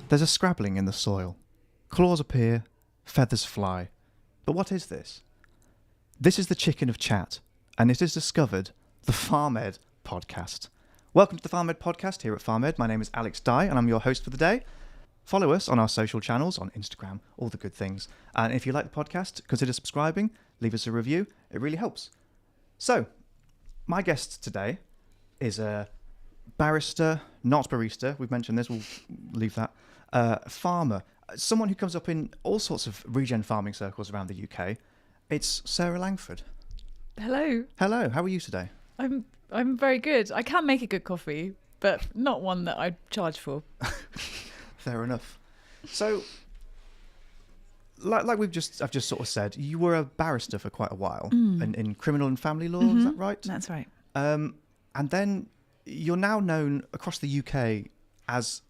There's a scrabbling in the soil. Claws appear, feathers fly. But what is this? This is the chicken of chat, and it has discovered the FarmEd podcast. Welcome to the FarmEd podcast here at FarmEd. My name is Alex Dye, and I'm your host for the day. Follow us on our social channels, on Instagram, all the good things. And if you like the podcast, consider subscribing, leave us a review. It really helps. So, my guest today is a barrister, not barista. We've mentioned this, we'll leave that. Farmer, someone who comes up in all sorts of regen farming circles around the UK. It's Sarah Langford. Hello. Hello, how are you today? I'm very good. I can make a good coffee, but not one that I'd charge for. Fair enough. So, like I've just sort of said, you were a barrister for quite a while in criminal and family law. Is that right? That's right. And then you're now known across the UK as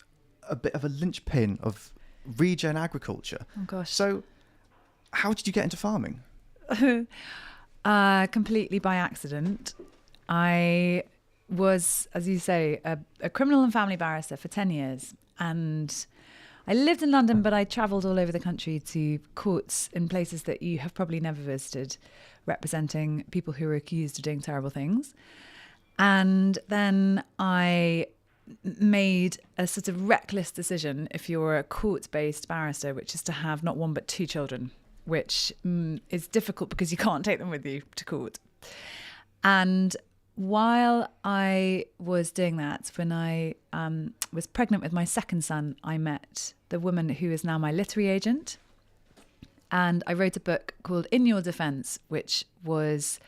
a bit of a linchpin of regen agriculture. Oh gosh. So, how did you get into farming? Completely by accident. I was, as you say, a criminal and family barrister for 10 years. And I lived in London, but I travelled all over the country to courts in places that you have probably never visited, representing people who were accused of doing terrible things. And then I made a sort of reckless decision, if you're a court-based barrister, which is to have not one but two children, which is difficult because you can't take them with you to court. And while I was doing that, when I was pregnant with my second son, I met the woman who is now my literary agent. And I wrote a book called In Your Defence, which was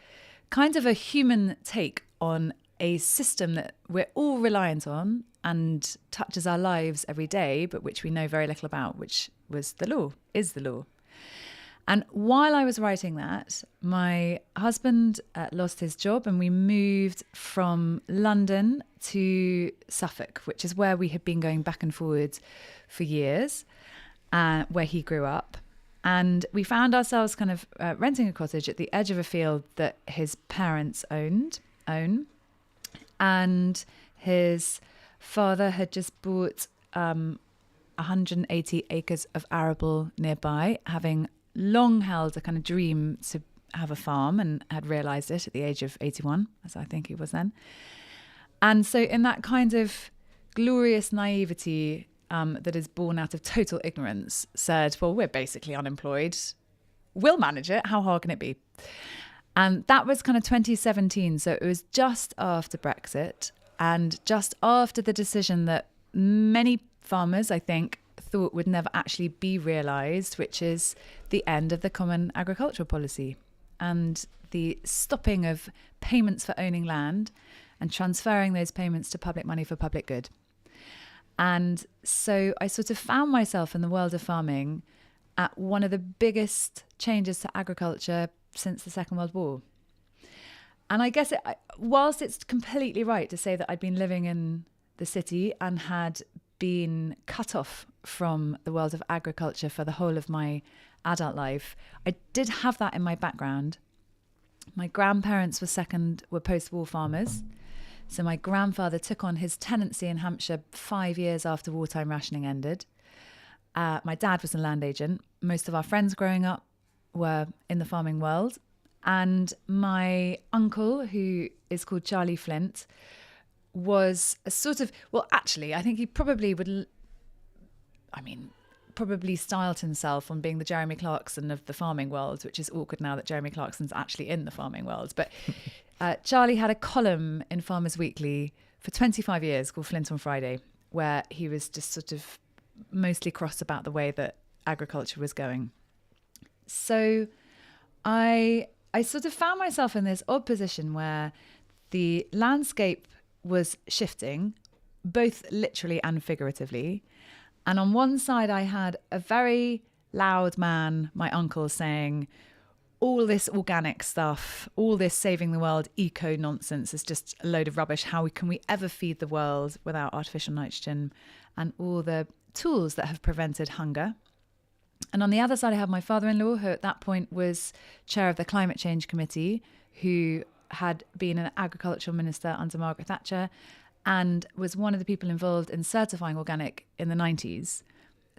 kind of a human take on a system that we're all reliant on and touches our lives every day, but which we know very little about, which was the law, is the law. And while I was writing that, my husband lost his job and we moved from London to Suffolk, which is where we had been going back and forwards for years, where he grew up. And we found ourselves kind of renting a cottage at the edge of a field that his parents own. And his father had just bought 180 acres of arable nearby, having long held a kind of dream to have a farm and had realised it at the age of 81, as I think he was then. And so in that kind of glorious naivety that is born out of total ignorance, said, well, we're basically unemployed. We'll manage it. How hard can it be? And that was kind of 2017. So it was just after Brexit and just after the decision that many farmers, I think, thought would never actually be realised, which is the end of the Common Agricultural Policy and the stopping of payments for owning land and transferring those payments to public money for public good. And so I sort of found myself in the world of farming at one of the biggest changes to agriculture since the Second World War. And I guess whilst it's completely right to say that I'd been living in the city and had been cut off from the world of agriculture for the whole of my adult life, I did have that in my background. My grandparents were post-war farmers. So my grandfather took on his tenancy in Hampshire 5 years after wartime rationing ended. My dad was a land agent. Most of our friends growing up were in the farming world. And my uncle, who is called Charlie Flint, was a sort of, well, actually, I think he probably probably styled himself on being the Jeremy Clarkson of the farming world, which is awkward now that Jeremy Clarkson's actually in the farming world. But Charlie had a column in Farmers Weekly for 25 years called Flint on Friday, where he was just sort of mostly cross about the way that agriculture was going. So I sort of found myself in this odd position where the landscape was shifting, both literally and figuratively. And on one side, I had a very loud man, my uncle, saying, all this organic stuff, all this saving the world eco nonsense is just a load of rubbish. How can we ever feed the world without artificial nitrogen and all the tools that have prevented hunger? And on the other side, I had my father-in-law, who at that point was chair of the Climate Change Committee, who had been an agricultural minister under Margaret Thatcher and was one of the people involved in certifying organic in the 90s,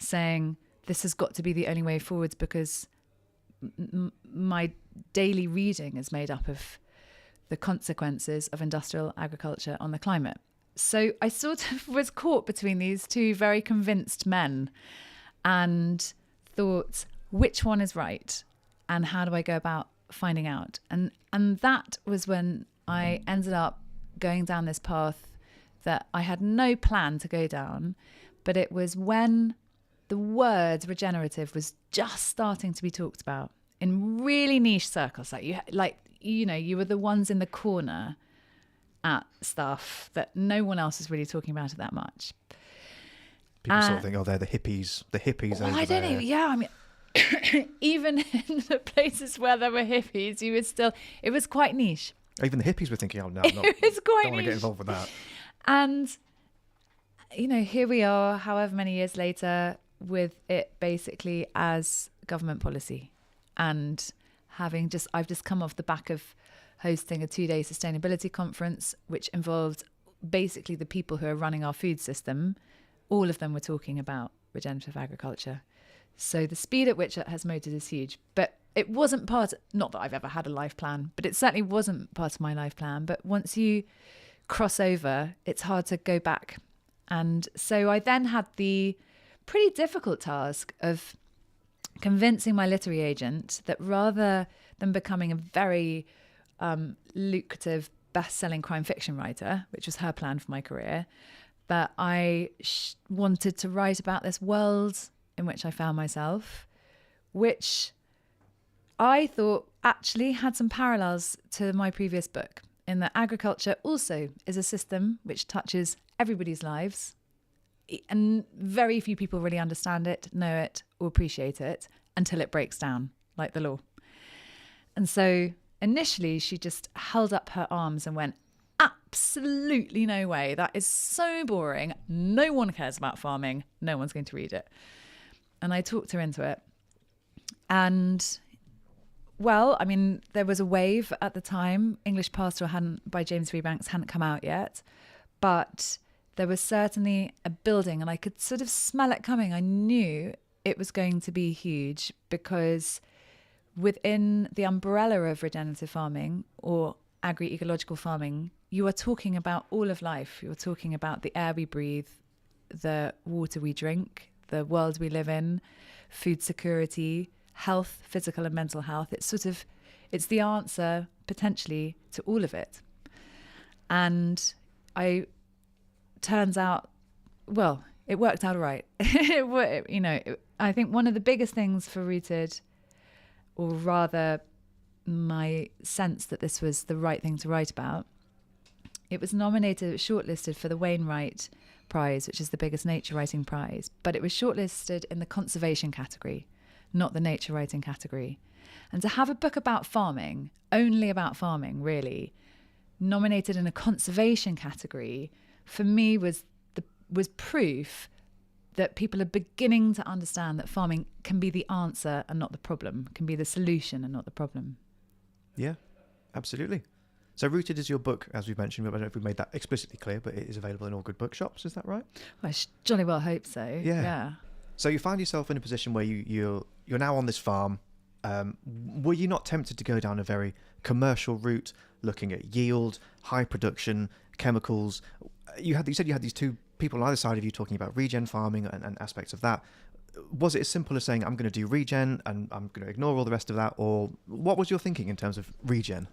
saying this has got to be the only way forwards because my daily reading is made up of the consequences of industrial agriculture on the climate. So I sort of was caught between these two very convinced men and thought, which one is right? And how do I go about finding out? And that was when I ended up going down this path that I had no plan to go down. But it was when the word regenerative was just starting to be talked about in really niche circles. You were the ones in the corner at stuff that no one else is really talking about it that much. People sort of think, they're the hippies. The hippies over I don't there. know. Yeah, I mean, even in the places where there were hippies, it was quite niche. Even the hippies were thinking, I'm not. It was quite don't want to niche. get involved with that. And, here we are, however many years later, with it basically as government policy. And I've just come off the back of hosting a 2-day sustainability conference, which involved basically the people who are running our food system. All of them were talking about regenerative agriculture. So the speed at which it has motored is huge. But it wasn't not that I've ever had a life plan, but it certainly wasn't part of my life plan. But once you cross over, it's hard to go back. And so I then had the pretty difficult task of convincing my literary agent that rather than becoming a very lucrative best-selling crime fiction writer, which was her plan for my career, that I wanted to write about this world in which I found myself, which I thought actually had some parallels to my previous book, in that agriculture also is a system which touches everybody's lives, and very few people really understand it, know it, or appreciate it until it breaks down, like the law. And so initially she just held up her arms and went, absolutely no way. That is so boring. No one cares about farming. No one's going to read it. And I talked her into it. And, well, I mean, there was a wave at the time. English Pastoral by James Rebanks hadn't come out yet. But there was certainly a building, and I could sort of smell it coming. I knew it was going to be huge because within the umbrella of regenerative farming or agri-ecological farming, you are talking about all of life. You're talking about the air we breathe, the water we drink, the world we live in, food security, health, physical and mental health. It's the answer potentially to all of it. And turns out, well, it worked out all right. I think one of the biggest things for Rooted, or rather my sense that this was the right thing to write about, it was nominated, shortlisted for the Wainwright Prize, which is the biggest nature writing prize, but it was shortlisted in the conservation category, not the nature writing category. And to have a book about farming, only about farming really, nominated in a conservation category, for me was proof that people are beginning to understand that farming can be the answer and not the problem, can be the solution and not the problem. Yeah, absolutely. So Rooted is your book, as we've mentioned. I don't know if we made that explicitly clear, but it is available in all good bookshops. Is that right? Well, I jolly well hope so. Yeah. So you find yourself in a position where you're now on this farm. Were you not tempted to go down a very commercial route, looking at yield, high production, chemicals? You said you had these two people on either side of you talking about regen farming and aspects of that. Was it as simple as saying, I'm going to do regen and I'm going to ignore all the rest of that? Or what was your thinking in terms of regen?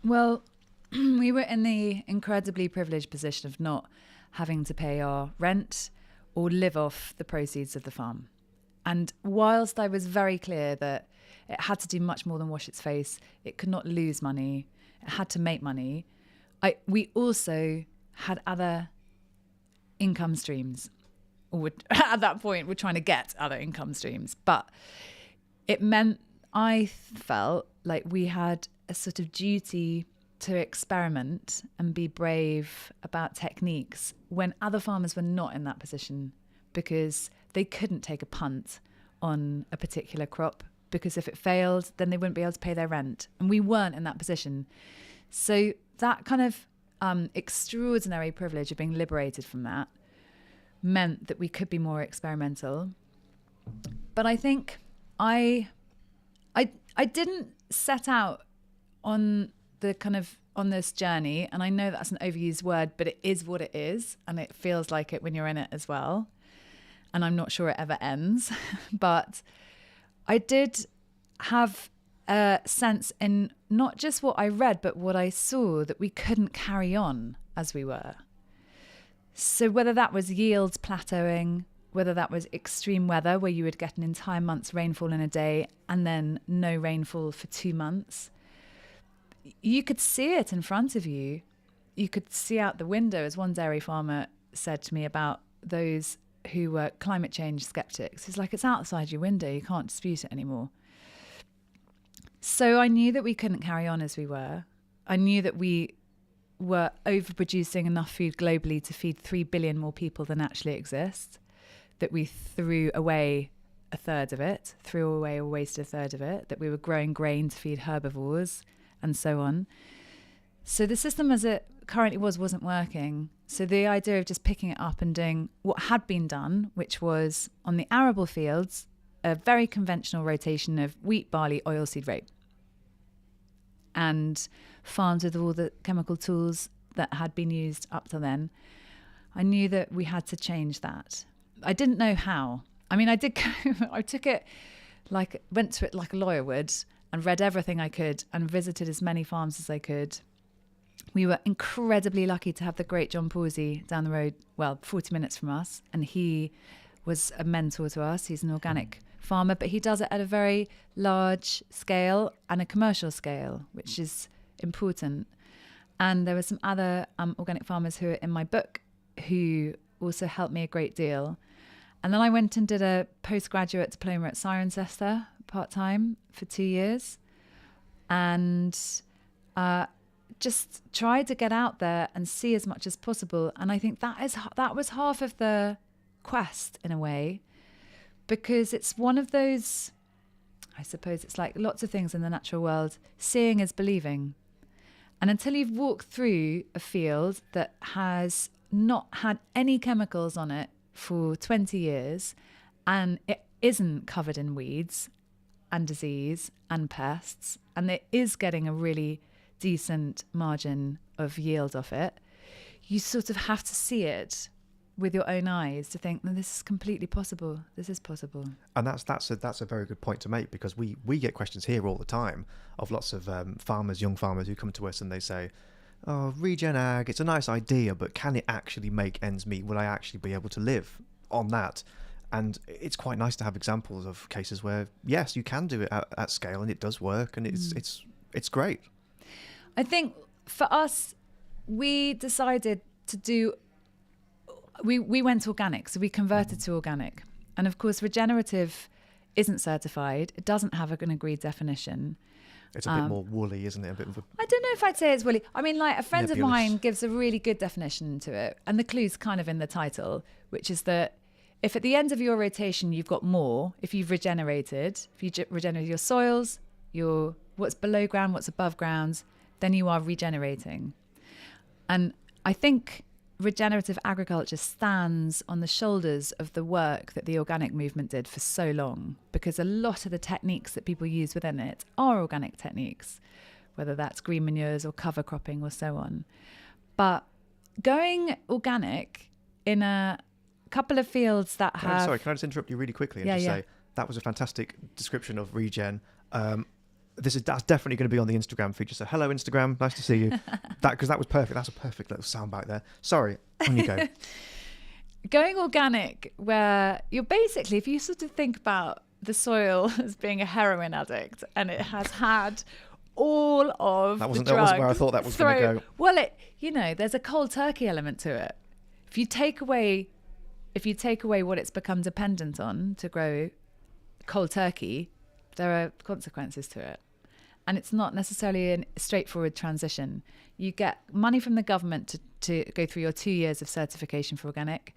Well, we were in the incredibly privileged position of not having to pay our rent or live off the proceeds of the farm. And whilst I was very clear that it had to do much more than wash its face, it could not lose money, it had to make money, we also had other income streams, or at that point we're trying to get other income streams. But it meant I felt like we had a sort of duty to experiment and be brave about techniques when other farmers were not in that position, because they couldn't take a punt on a particular crop, because if it failed, then they wouldn't be able to pay their rent. And we weren't in that position. So that kind of extraordinary privilege of being liberated from that meant that we could be more experimental. But I think I didn't set out on the kind of on this journey, and I know that's an overused word, but it is what it is, and it feels like it when you're in it as well. And I'm not sure it ever ends, but I did have a sense in not just what I read, but what I saw, that we couldn't carry on as we were. So whether that was yields plateauing, whether that was extreme weather where you would get an entire month's rainfall in a day and then no rainfall for 2 months, you could see it in front of you. You could see out the window, as one dairy farmer said to me about those who were climate change skeptics. He's like, it's outside your window, you can't dispute it anymore. So I knew that we couldn't carry on as we were. I knew that we were overproducing enough food globally to feed 3 billion more people than actually exist, that we threw away a third of it, threw away or wasted a third of it, that we were growing grain to feed herbivores, and so on. So the system as it currently wasn't working. So the idea of just picking it up and doing what had been done, which was on the arable fields, a very conventional rotation of wheat, barley, oilseed, rape, and farms with all the chemical tools that had been used up to then. I knew that we had to change that. I didn't know how. I mean, I did go, I took it like, went to it like a lawyer would, and read everything I could and visited as many farms as I could. We were incredibly lucky to have the great John Pawsey down the road, 40 minutes from us. And he was a mentor to us. He's an organic farmer, but he does it at a very large scale and a commercial scale, which is important. And there were some other organic farmers who are in my book who also helped me a great deal. And then I went and did a postgraduate diploma at Cirencester part-time for 2 years, and just tried to get out there and see as much as possible. And I think that was half of the quest in a way, because it's one of those, I suppose it's like lots of things in the natural world, seeing is believing. And until you've walked through a field that has not had any chemicals on it for 20 years and it isn't covered in weeds and disease and pests, and it is getting a really decent margin of yield off it, you sort of have to see it with your own eyes to think, no, this is completely possible. This is possible. And that's a very good point to make, because we get questions here all the time of lots of farmers, young farmers who come to us and they say, oh, regen ag, it's a nice idea, but can it actually make ends meet? Will I actually be able to live on that? And it's quite nice to have examples of cases where, yes, you can do it at scale and it does work, and it's great. I think for us, we decided to do, we went organic, so we converted to organic. And of course, regenerative isn't certified. It doesn't have an agreed definition. It's a bit more woolly, isn't it? I don't know if I'd say it's woolly. I mean, like a friend nebulous. of mine gives a really good definition to it. And the clue's kind of in the title, which is that if at the end of your rotation you've got more, if you've regenerated, if you regenerate your soils, your what's below ground, what's above ground, then you are regenerating. And I think regenerative agriculture stands on the shoulders of the work that the organic movement did for so long, because a lot of the techniques that people use within it are organic techniques, whether that's green manures or cover cropping or so on. But going organic in a couple of fields that have... Sorry, can I just interrupt you really quickly and say that was a fantastic description of regen. That's definitely going to be on the Instagram feed. Just say, hello, Instagram, nice to see you. Because that was perfect. That's a perfect little soundbite there. Sorry, on you go. Going organic, where you're basically, if you sort of think about the soil as being a heroin addict, and it has had all of the drugs. That wasn't where I thought that was going to go. Well, there's a cold turkey element to it. If you take away what it's become dependent on to grow cold turkey, there are consequences to it. And it's not necessarily a straightforward transition. You get money from the government to go through your 2 years of certification for organic,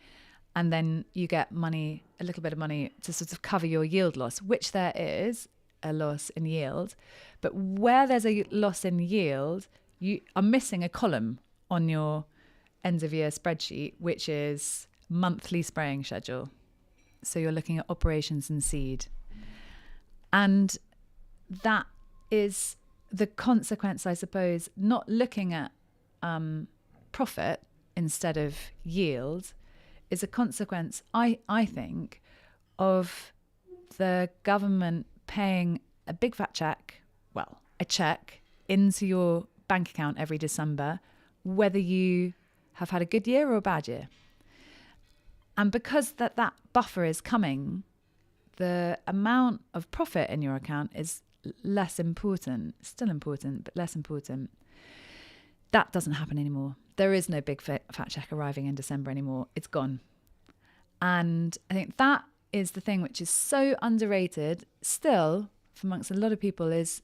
and then you get money, a little bit of money to sort of cover your yield loss, which there is a loss in yield. But where there's a loss in yield, you are missing a column on your end of year spreadsheet, which is monthly spraying schedule. So you're looking at operations and seed. And that is the consequence, I suppose, not looking at profit instead of yield, is a consequence, I think, of the government paying a big fat check, well, a check into your bank account every December, whether you have had a good year or a bad year. And because that buffer is coming, the amount of profit in your account is less important, still important, but less important. That doesn't happen anymore. There is no big fat check arriving in December anymore. It's gone. And I think that is the thing which is so underrated still amongst a lot of people, is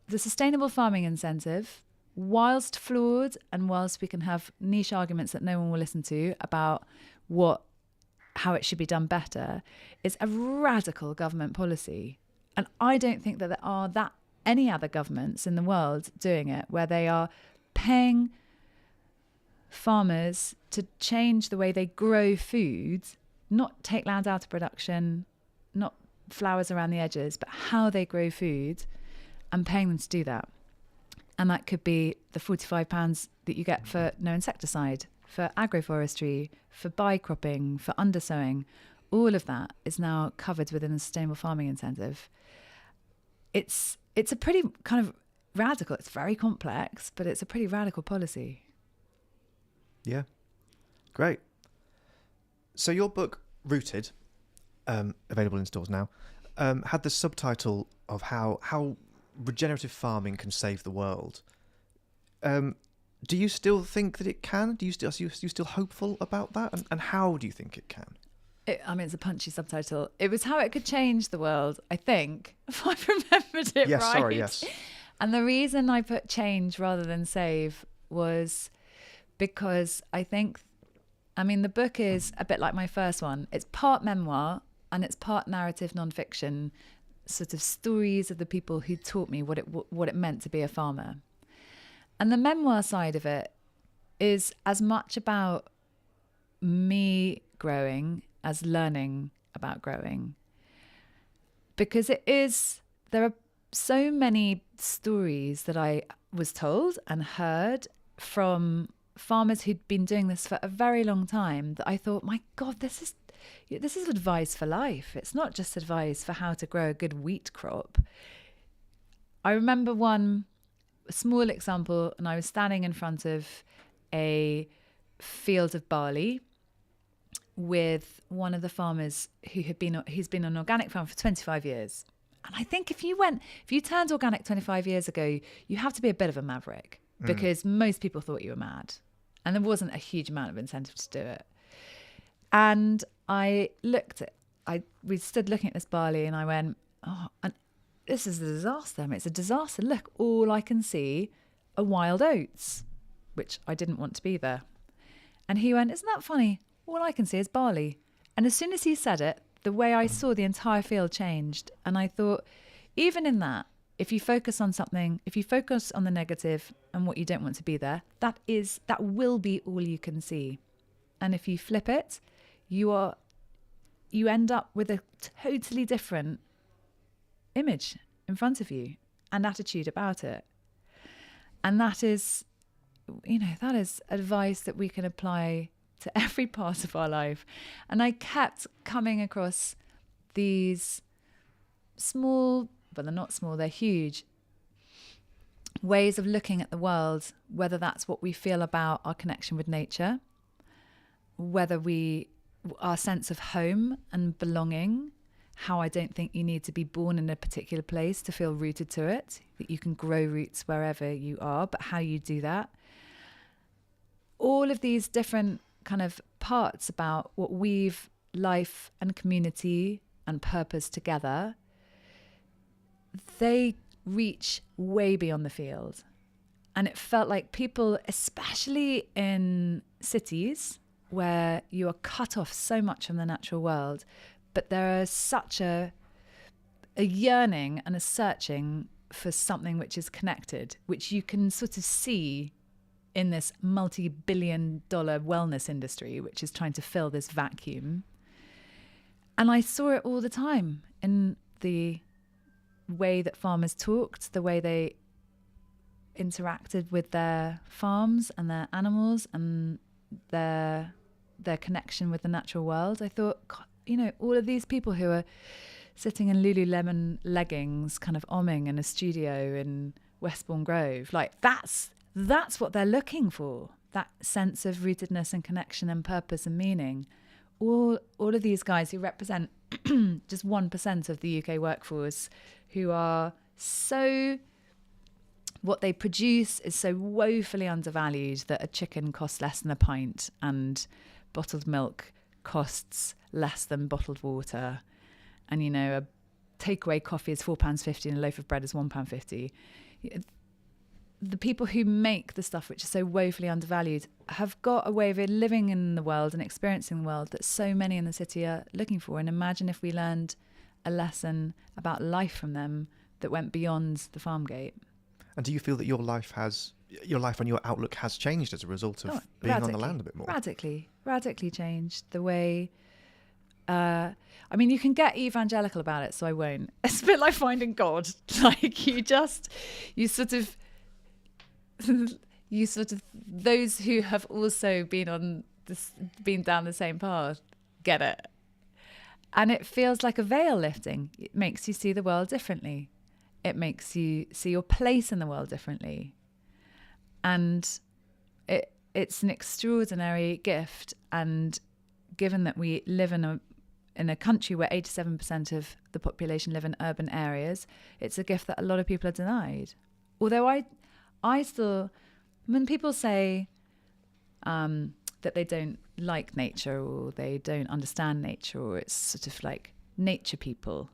the sustainable farming incentive, whilst flawed and whilst we can have niche arguments that no one will listen to about how it should be done better, is a radical government policy. And I don't think that there are any other governments in the world doing it, where they are paying farmers to change the way they grow food, not take land out of production, not flowers around the edges, but how they grow food, and paying them to do that. And that could be the £45 that you get for no insecticide, for agroforestry, for bicropping, for undersowing. All of that is now covered within the sustainable farming incentive. It's a pretty kind of radical, it's very complex, but it's a pretty radical policy. Yeah. Great. So your book, Rooted, available in stores now, had the subtitle of how regenerative farming can save the world. Do you still think that it can? Are you still hopeful about that? And how do you think it can? It's a punchy subtitle. It was how it could change the world, I think, if I've remembered it right. Yes, sorry, yes. And the reason I put change rather than save was because I think, the book is a bit like my first one. It's part memoir and it's part narrative nonfiction, sort of stories of the people who taught me what it meant to be a farmer. And the memoir side of it is as much about me growing as learning about growing. Because there are so many stories that I was told and heard from farmers who'd been doing this for a very long time that I thought, my God, this is advice for life. It's not just advice for how to grow a good wheat crop. I remember one small example, and I was standing in front of a field of barley with one of the farmers who's been on organic farm for 25 years. And I think if you turned organic 25 years ago, you have to be a bit of a maverick, because most people thought you were mad. And there wasn't a huge amount of incentive to do it. And we stood looking at this barley, and I went, oh, and this is a disaster. It's a disaster. Look, all I can see are wild oats, which I didn't want to be there. And he went, isn't that funny? All I can see is barley. And as soon as he said it, the way I saw the entire field changed. And I thought, even in that, if you focus on something, if you focus on the negative and what you don't want to be there, that will be all you can see. And if you flip it, you end up with a totally different image in front of you and attitude about it. And that is advice that we can apply to every part of our life. And I kept coming across these small, but they're not small, they're huge, ways of looking at the world, whether that's what we feel about our connection with nature, whether our sense of home and belonging, how I don't think you need to be born in a particular place to feel rooted to it, that you can grow roots wherever you are, but how you do that. All of these different kind of parts about what weave life and community and purpose together, they reach way beyond the field. And it felt like people, especially in cities where you are cut off so much from the natural world, but there is such a yearning and a searching for something which is connected, which you can sort of see in this multi-billion-dollar wellness industry, which is trying to fill this vacuum. And I saw it all the time in the way that farmers talked, the way they interacted with their farms and their animals and their connection with the natural world. I thought, God, you know, all of these people who are sitting in Lululemon leggings, kind of omming in a studio in Westbourne Grove, like that's what they're looking for. That sense of rootedness and connection and purpose and meaning. All of these guys who represent just 1% of the UK workforce, who are so, what they produce is so woefully undervalued that a chicken costs less than a pint and bottled milk costs less than bottled water. And, you know, a takeaway coffee is £4.50 and a loaf of bread is £1.50. The people who make the stuff which is so woefully undervalued have got a way of living in the world and experiencing the world that so many in the city are looking for. And imagine if we learned a lesson about life from them that went beyond the farm gate. And do you feel that your life and your outlook has changed as a result of being on the land a bit more? Radically changed the way. I mean, you can get evangelical about it, so I won't. It's a bit like finding God. Like you sort of, those who have also been down the same path get it. And it feels like a veil lifting. It makes you see the world differently. It makes you see your place in the world differently. And it's an extraordinary gift. And given that we live in a country where 87% of the population live in urban areas, it's a gift that a lot of people are denied. Although I still, when people say that they don't like nature or they don't understand nature or it's sort of like nature people,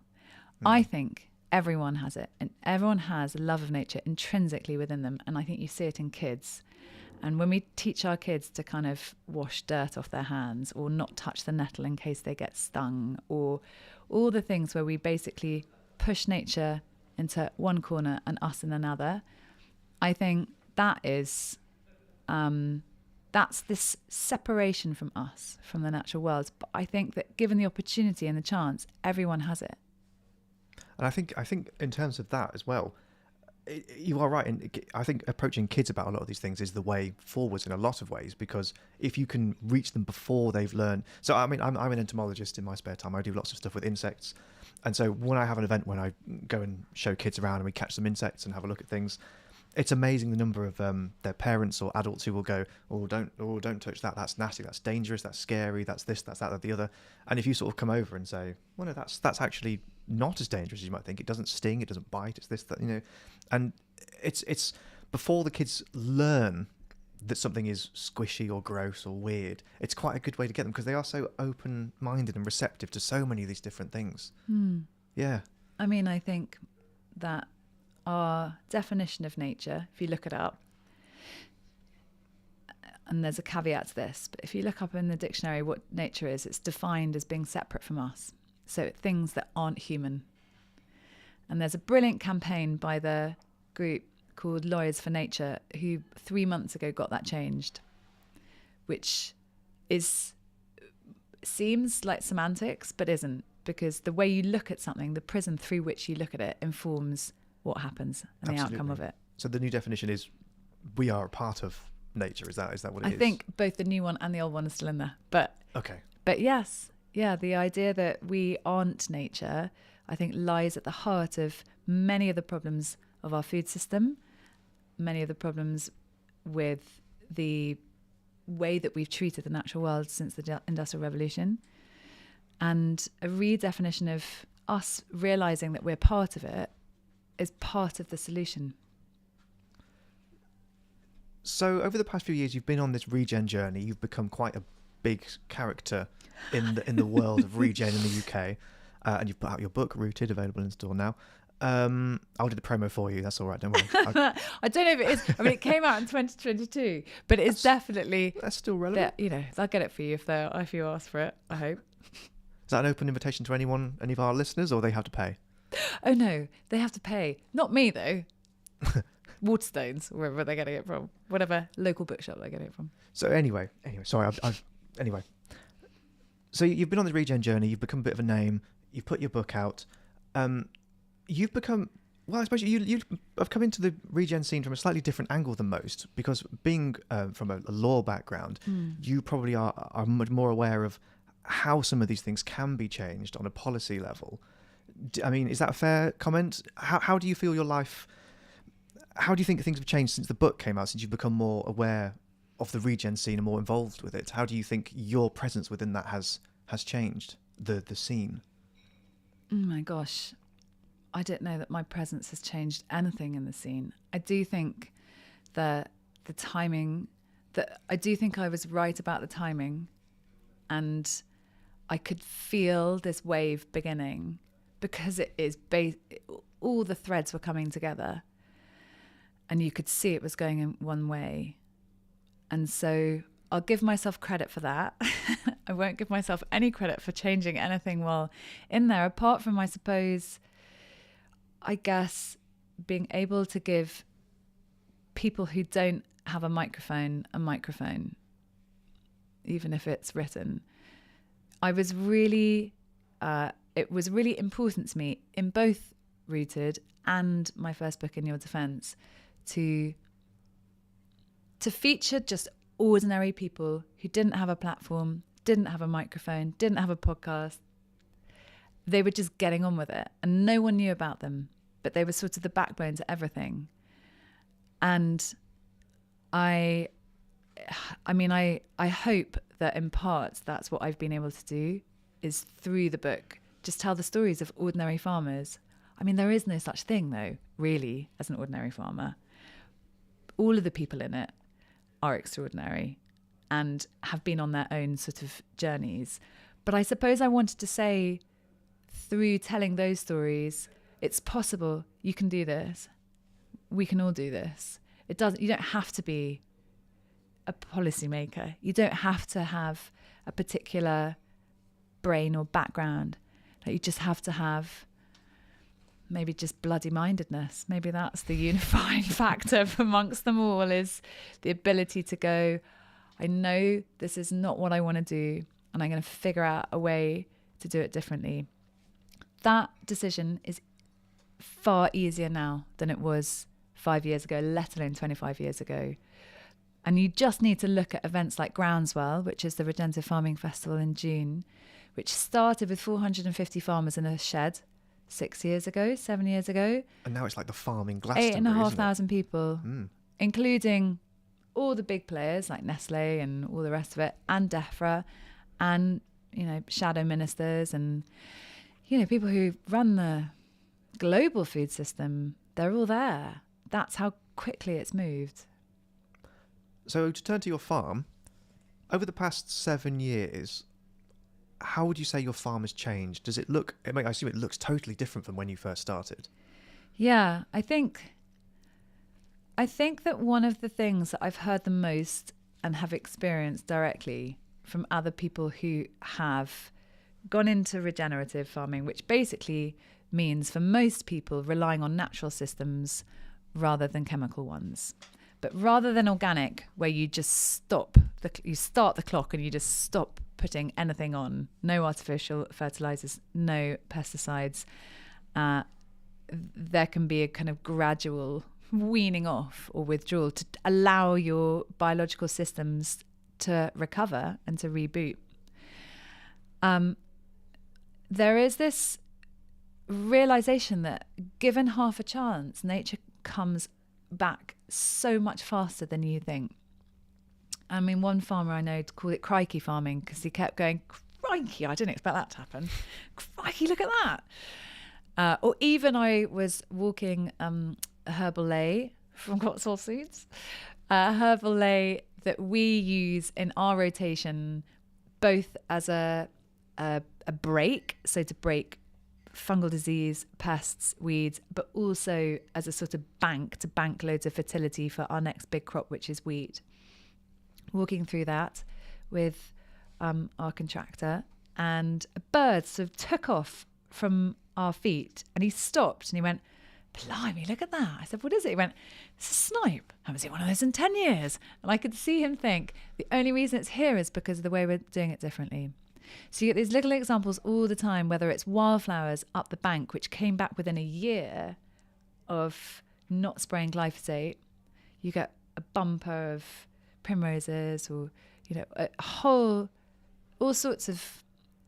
I think everyone has it, and everyone has a love of nature intrinsically within them. And I think you see it in kids. And when we teach our kids to kind of wash dirt off their hands or not touch the nettle in case they get stung, or all the things where we basically push nature into one corner and us in another, I think that is, that's this separation from us, from the natural world. But I think that given the opportunity and the chance, everyone has it. And I think in terms of that as well, you are right. And I think approaching kids about a lot of these things is the way forwards in a lot of ways, because if you can reach them before they've learned. So, I mean, I'm an entomologist in my spare time. I do lots of stuff with insects. And so when I have an event when I go and show kids around and we catch some insects and have a look at things, it's amazing the number of their parents or adults who will go, don't touch that. That's nasty. That's dangerous. That's scary. That's this, that's that, the other. And if you sort of come over and say, well, no, that's actually not as dangerous as you might think. It doesn't sting. It doesn't bite. It's this, that, you know. And it's before the kids learn that something is squishy or gross or weird, it's quite a good way to get them, because they are so open-minded and receptive to so many of these different things. Yeah. I mean, I think that our definition of nature, if you look it up, and there's a caveat to this, but if you look up in the dictionary what nature is, it's defined as being separate from us. So things that aren't human. And there's a brilliant campaign by the group called Lawyers for Nature, who 3 months ago got that changed, which seems like semantics, but isn't, because the way you look at something, the prism through which you look at it, informs what happens and the outcome of it. So the new definition is we are a part of nature. Is that what it is? I think both the new one and the old one are still in there. But yes, yeah, the idea that we aren't nature, I think, lies at the heart of many of the problems of our food system, many of the problems with the way that we've treated the natural world since the Industrial Revolution, and a redefinition of us realising that we're part of it is part of the solution. So over the past few years, you've been on this regen journey. You've become quite a big character in the world of regen in the UK, and you've put out your book, Rooted, available in store now. I'll do the promo for you. That's all right. Don't worry. I don't know if it is. I mean, it came out in 2022, but it's definitely. That's still relevant. You know, I'll get it for you if you ask for it. I hope. Is that an open invitation to any of our listeners, or they have to pay? Oh no, they have to pay. Not me though. Waterstones, wherever they're getting it from, whatever local bookshop they're getting it from. So anyway, sorry. Anyway, So you've been on the regen journey, you've become a bit of a name, you've put your book out. You've become, well, I suppose you have come into the regen scene from a slightly different angle than most, because being from a law background, you probably are much more aware of how some of these things can be changed on a policy level. I mean, is that a fair comment? How do you feel your life, how do you think things have changed since the book came out, since you've become more aware of the regen scene and more involved with it? How do you think your presence within that has changed the scene? Oh my gosh, I don't know that my presence has changed anything in the scene. I do think that the timing, that I do think I was right about the timing, and I could feel this wave beginning, because it is all the threads were coming together and you could see it was going in one way. And so I'll give myself credit for that. I won't give myself any credit for changing anything while in there, apart from, I suppose, I guess, being able to give people who don't have a microphone, even if it's written. I was really, it was really important to me in both Rooted and my first book, In Your Defense, to feature just ordinary people who didn't have a platform, didn't have a microphone, didn't have a podcast. They were just getting on with it and no one knew about them, but they were sort of the backbone to everything. And I hope that in part that's what I've been able to do, is through the book just tell the stories of ordinary farmers. I mean, there is no such thing though, really, as an ordinary farmer. All of the people in it are extraordinary and have been on their own sort of journeys. But I suppose I wanted to say, through telling those stories, it's possible. You can do this. We can all do this. You don't have to be a policymaker. You don't have to have a particular brain or background. Like, you just have to have maybe just bloody-mindedness. Maybe that's the unifying factor amongst them all, is the ability to go, I know this is not what I want to do, and I'm going to figure out a way to do it differently. That decision is far easier now than it was 5 years ago, let alone 25 years ago. And you just need to look at events like Groundswell, which is the Regenerative Farming Festival in June, which started with 450 farmers in a shed 7 years ago. And now it's like the farming Glastonbury, 8,500 people, including all the big players like Nestle and all the rest of it, and DEFRA, and, shadow ministers, and, people who run the global food system. They're all there. That's how quickly it's moved. So to turn to your farm, over the past 7 years, how would you say your farm has changed? Does it look, I assume it looks totally different from when you first started. Yeah, I think that one of the things that I've heard the most and have experienced directly from other people who have gone into regenerative farming, which basically means for most people relying on natural systems rather than chemical ones. But rather than organic, where you just you start the clock and you just stop putting anything on, no artificial fertilizers, no pesticides, there can be a kind of gradual weaning off or withdrawal to allow your biological systems to recover and to reboot. There is this realization that given half a chance, nature comes back so much faster than you think. I mean, one farmer I know called it crikey farming, because he kept going, crikey, I didn't expect that to happen. Crikey, look at that. Or even I was walking a herbal ley from Cotswold Seeds, a herbal ley that we use in our rotation, both as a break, so to break fungal disease, pests, weeds, but also as a sort of bank to bank loads of fertility for our next big crop, which is wheat. Walking through that with our contractor, and a bird sort of took off from our feet, and he stopped and he went, blimey, look at that. I said, what is it? He went, it's a snipe. I haven't seen one of those in 10 years. And I could see him think, the only reason it's here is because of the way we're doing it differently. So you get these little examples all the time, whether it's wildflowers up the bank, which came back within a year of not spraying glyphosate. You get a bumper of primroses, or, you know, all sorts of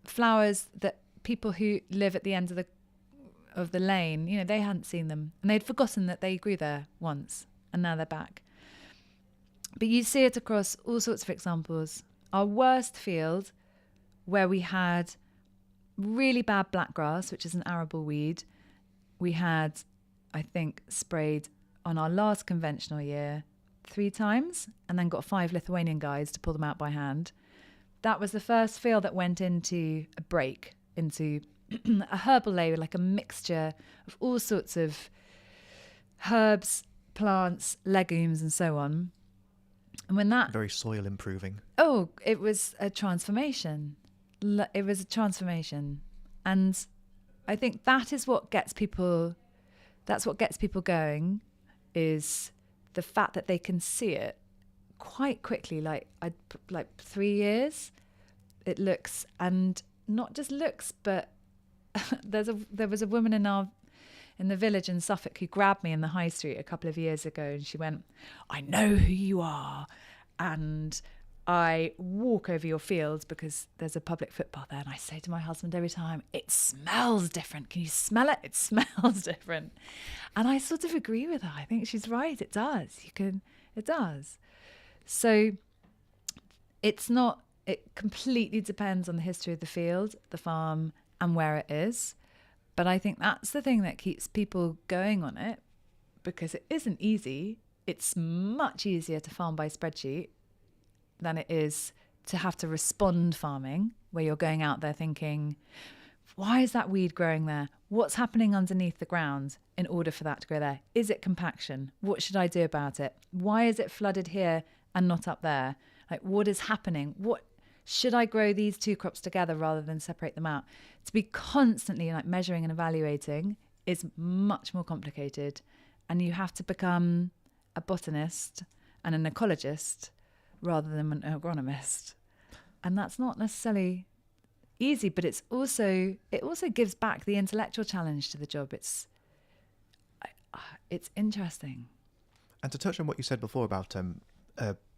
flowers that people who live at the end of the lane, you know, they hadn't seen them, and they'd forgotten that they grew there once, and now they're back. But you see it across all sorts of examples. Our worst field, where we had really bad blackgrass, which is an arable weed, we had, I think, sprayed on our last conventional year 3 times, and then got 5 Lithuanian guys to pull them out by hand. That was the first field that went into a break, into a herbal layer, like a mixture of all sorts of herbs, plants, legumes, and so on. And when that... Very soil improving. Oh, it was a transformation. It was a transformation. And I think that is what gets people... That's what gets people going, is the fact that they can see it quite quickly. Like 3 years, it looks, and not just looks, but there was a woman in the village in Suffolk who grabbed me in the high street a couple of years ago, and she went, "I know who you are, and I walk over your fields because there's a public footpath there." And I say to my husband every time, "It smells different. Can you smell it? It smells different." And I sort of agree with her. I think she's right. It does. It does. So it completely depends on the history of the field, the farm, and where it is. But I think that's the thing that keeps people going on it, because it isn't easy. It's much easier to farm by spreadsheet than it is to have to respond farming, where you're going out there thinking, why is that weed growing there? What's happening underneath the ground in order for that to grow there? Is it compaction? What should I do about it? Why is it flooded here and not up there? Like, what is happening? What should I grow these 2 crops together rather than separate them out? To be constantly like measuring and evaluating is much more complicated, and you have to become a botanist and an ecologist rather than an agronomist. And that's not necessarily easy, but it also gives back the intellectual challenge to the job. It's interesting. And to touch on what you said before about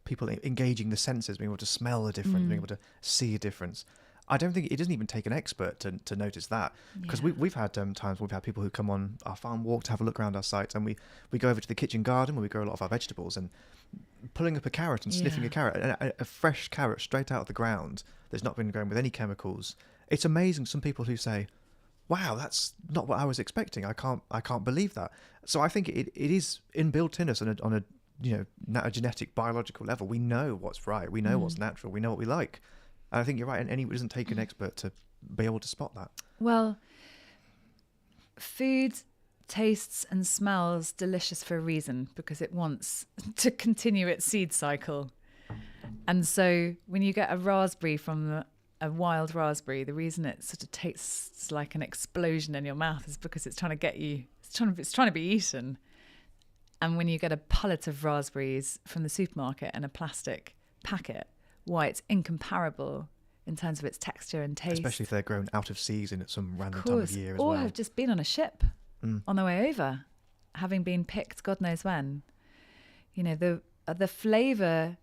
people engaging the senses, being able to smell a difference, being able to see a difference, I don't think it doesn't even take an expert to notice that, because we've had times we've had people who come on our farm walk to have a look around our site, and we go over to the kitchen garden where we grow a lot of our vegetables, and pulling up a carrot and sniffing a carrot, a fresh carrot straight out of the ground that's not been grown with any chemicals. It's amazing. Some people who say, "Wow, that's not what I was expecting. I can't believe that." So I think it is inbuilt in us on a genetic biological level. We know what's right. We know what's natural. We know what we like. And I think you're right. And it doesn't take an expert to be able to spot that. Well, food tastes and smells delicious for a reason, because it wants to continue its seed cycle. And so when you get a raspberry from a wild raspberry, the reason it sort of tastes like an explosion in your mouth is because it's trying to get you, it's trying to be eaten. And when you get a pallet of raspberries from the supermarket in a plastic packet, why it's incomparable in terms of its texture and taste. Especially if they're grown out of season at some random time of year as well. Or have just been on a ship on their way over, having been picked God knows when. You know, the flavour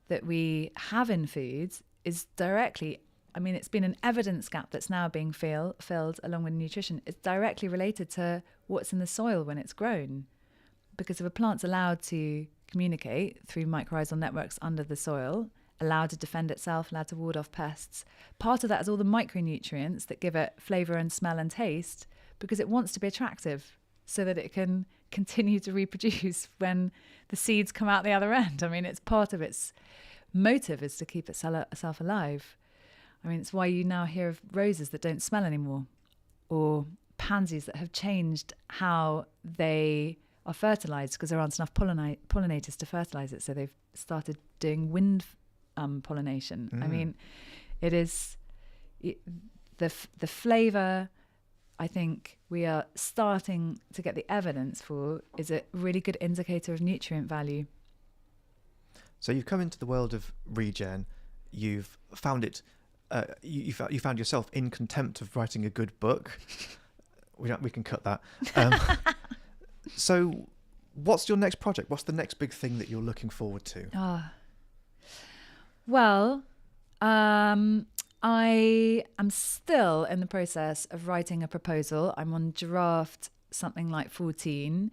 that we have in foods is directly, I mean, it's been an evidence gap that's now being filled along with nutrition. It's directly related to what's in the soil when it's grown. Because if a plant's allowed to communicate through mycorrhizal networks under the soil, allowed to defend itself, allowed to ward off pests, part of that is all the micronutrients that give it flavour and smell and taste, because it wants to be attractive so that it can continue to reproduce when the seeds come out the other end. I mean, it's part of its motive is to keep itself alive. I mean, it's why you now hear of roses that don't smell anymore, or pansies that have changed how they are fertilized because there aren't enough pollinators to fertilize it. So they've started doing wind pollination. I mean, it is the flavor. I think we are starting to get the evidence for is a really good indicator of nutrient value. So you've come into the world of regen. You've found it you found yourself in contempt of writing a good book. We can cut that. So what's your next project? What's the next big thing that you're looking forward to? Well, I am still in the process of writing a proposal. I'm on draft something like 14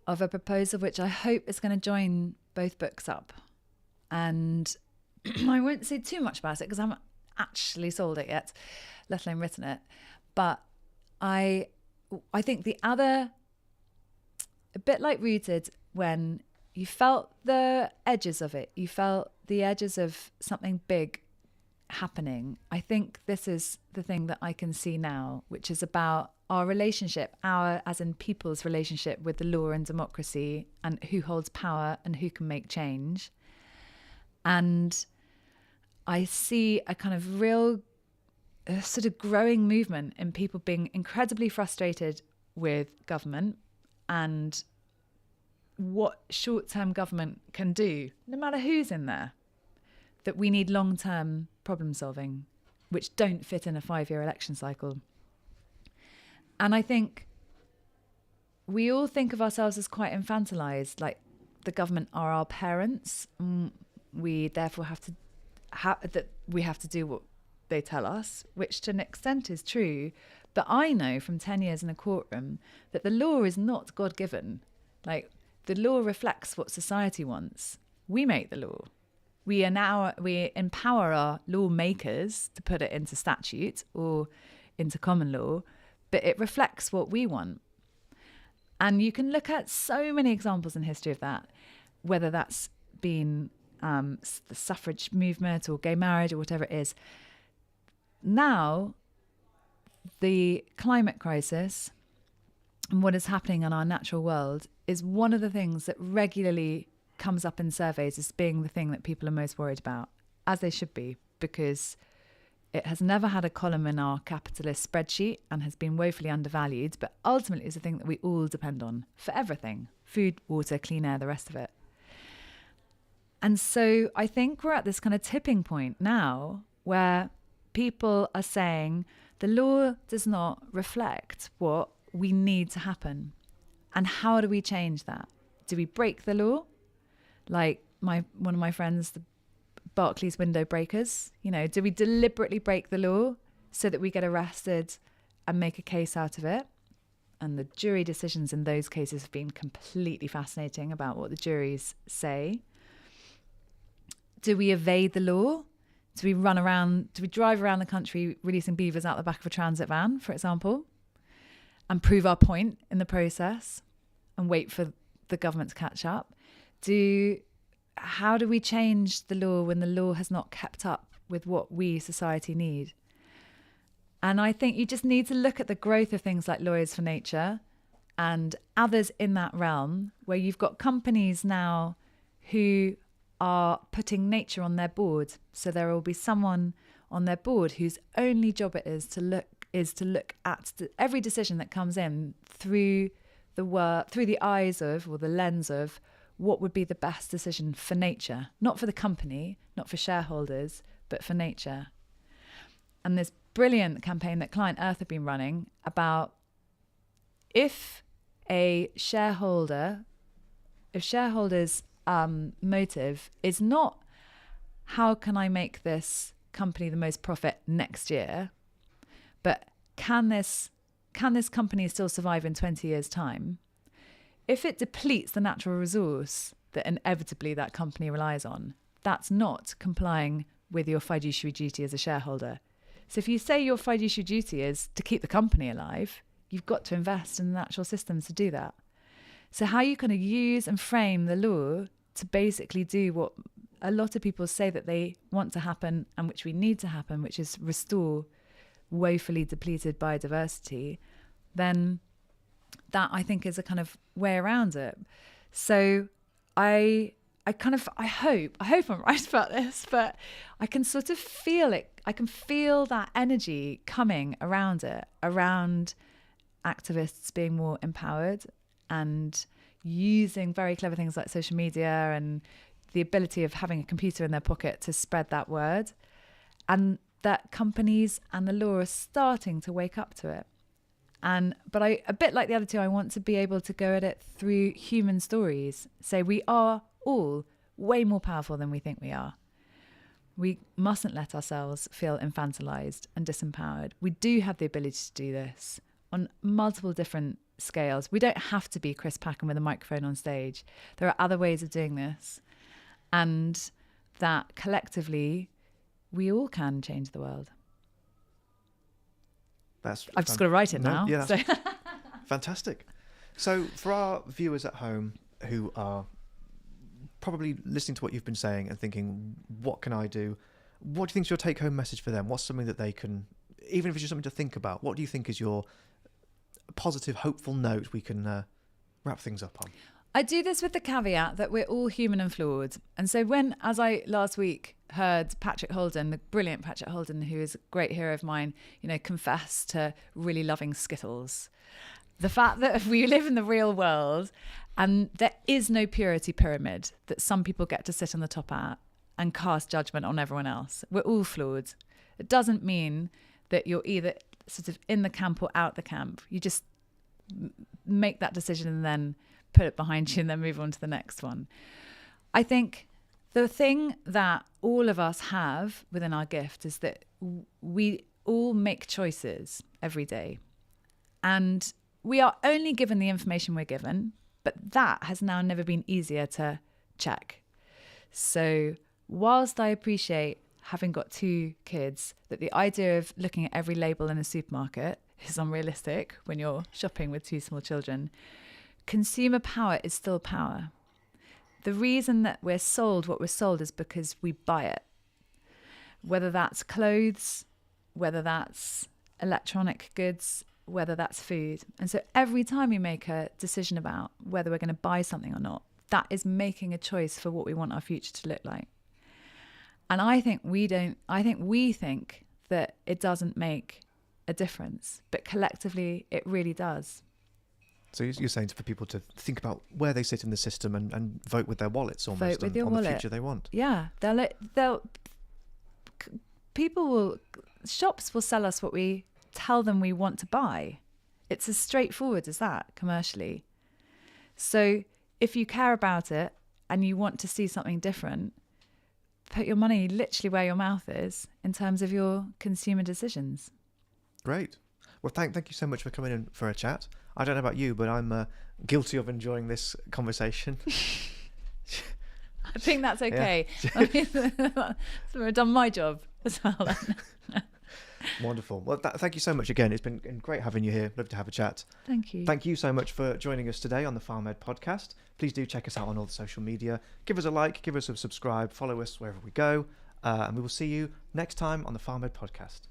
of a proposal which I hope is going to join both books up. And I won't say too much about it because I haven't actually sold it yet, let alone written it. But I think the other, a bit like Rooted, when you felt the edges of it, you felt the edges of something big happening. I think this is the thing that I can see now, which is about our relationship, as in people's relationship with the law and democracy, and who holds power and who can make change. And I see a kind of real sort of growing movement in people being incredibly frustrated with government and what short-term government can do, no matter who's in there, that we need long-term problem solving, which don't fit in a 5-year election cycle. And I think we all think of ourselves as quite infantilized, like the government are our parents. We therefore have to do what they tell us, which to an extent is true. But I know from 10 years in a courtroom that the law is not God-given. Like, the law reflects what society wants. We make the law. We empower our lawmakers to put it into statute or into common law, but it reflects what we want. And you can look at so many examples in history of that, whether that's been the suffrage movement or gay marriage or whatever it is. Now, the climate crisis and what is happening in our natural world is one of the things that regularly comes up in surveys as being the thing that people are most worried about, as they should be, because it has never had a column in our capitalist spreadsheet and has been woefully undervalued, but ultimately is a thing that we all depend on for everything: food, water, clean air, the rest of it. And so I think we're at this kind of tipping point now where people are saying the law does not reflect what we need to happen. And how do we change that? Do we break the law? Like one of my friends, the Barclays window breakers, do we deliberately break the law so that we get arrested and make a case out of it? And the jury decisions in those cases have been completely fascinating about what the juries say. Do we evade the law? Do we drive around the country releasing beavers out the back of a transit van, for example, and prove our point in the process and wait for the government to catch up? How do we change the law when the law has not kept up with what we, society, need? And I think you just need to look at the growth of things like Lawyers for Nature and others in that realm, where you've got companies now who are putting nature on their board. So there will be someone on their board whose only job it is to look at every decision that comes in through the eyes of, or the lens of, what would be the best decision for nature, not for the company, not for shareholders, but for nature. And this brilliant campaign that Client Earth have been running about if shareholders' motive is not how can I make this company the most profit next year, but can this company still survive in 20 years' time? If it depletes the natural resource that inevitably that company relies on, that's not complying with your fiduciary duty as a shareholder. So if you say your fiduciary duty is to keep the company alive, you've got to invest in the natural systems to do that. So how you kind of use and frame the law to basically do what a lot of people say that they want to happen and which we need to happen, which is restore woefully depleted biodiversity, then that I think is a kind of way around it. So I hope I'm right about this, but I can sort of feel it. I can feel that energy coming around it, around activists being more empowered and using very clever things like social media and the ability of having a computer in their pocket to spread that word. And that companies and the law are starting to wake up to it. But a bit like the other two, I want to be able to go at it through human stories. Say we are all way more powerful than we think we are. We mustn't let ourselves feel infantilized and disempowered. We do have the ability to do this on multiple different scales. We don't have to be Chris Packham with a microphone on stage. There are other ways of doing this. And that collectively, we all can change the world. I've just got to write it now. Yeah, so. Fantastic. So for our viewers at home who are probably listening to what you've been saying and thinking, what can I do? What do you think is your take-home message for them? What's something that they can, even if it's just something to think about, what do you think is your positive, hopeful note we can wrap things up on? I do this with the caveat that we're all human and flawed. And so as I last week heard Patrick Holden, the brilliant Patrick Holden, who is a great hero of mine, confess to really loving Skittles. The fact that we live in the real world and there is no purity pyramid that some people get to sit on the top at and cast judgment on everyone else. We're all flawed. It doesn't mean that you're either sort of in the camp or out the camp. You just make that decision and then put it behind you and then move on to the next one. I think the thing that all of us have within our gift is that we all make choices every day. And we are only given the information we're given, but that has now never been easier to check. So whilst I appreciate, having got 2 kids, that the idea of looking at every label in a supermarket is unrealistic when you're shopping with 2 small children, consumer power is still power. The reason that we're sold what we're sold is because we buy it. Whether that's clothes, whether that's electronic goods, whether that's food. And so every time we make a decision about whether we're going to buy something or not, that is making a choice for what we want our future to look like. And I think we think that it doesn't make a difference, but collectively it really does. So you're saying for people to think about where they sit in the system and vote with their wallets almost vote with your on wallet. the future they want. Yeah, shops will sell us what we tell them we want to buy. It's as straightforward as that commercially. So if you care about it and you want to see something different, put your money literally where your mouth is in terms of your consumer decisions. Great. Well, thank you so much for coming in for a chat. I don't know about you, but I'm guilty of enjoying this conversation. I think that's okay. Yeah. So I've done my job as well then. Wonderful. Well, thank you so much again. It's been great having you here. Love to have a chat. Thank you. Thank you so much for joining us today on the PharmEd podcast. Please do check us out on all the social media. Give us a like, give us a subscribe, follow us wherever we go. And we will see you next time on the PharmEd podcast.